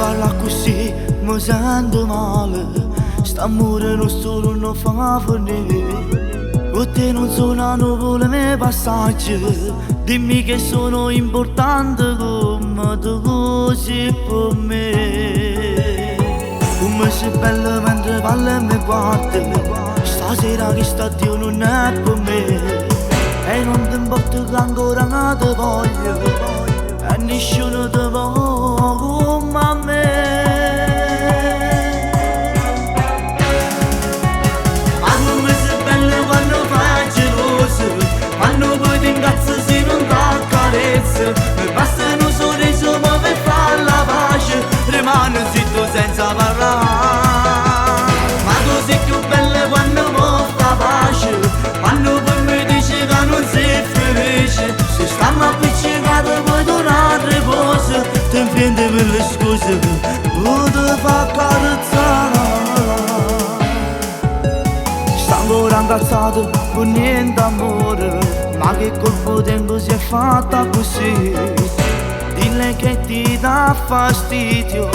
parla così, mi sento male. St'amore nostro non fa venire. Con te non sono nuvole nei passaggi. Dimmi che sono importante come tu così per me. Come sei bella mentre parli e mi guardi. Stasera che sta Dio non è per me. E non ti importa che ancora non ti voglio. E nessuno ti vuole come a me. Ma come sei bella quando fai geloso, quando poi ti incazzi se non ti accarezzi. Mi basta un sorriso ma per fare la pace, rimane zitto senza parlare. Ma tu sei più bella quando mi fa pace, quando poi mi dici che non sei felice. Se stiamo appiccicati poi tornare a riposo, ti infiendi per le scuse, tu ti fa carezzare. Sto ancora incazzato per niente amore, ma che colpo tempo si è fatta così. Dille che ti dà fastidio,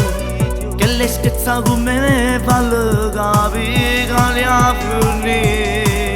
che le scherza con me fa capire che le ha finito.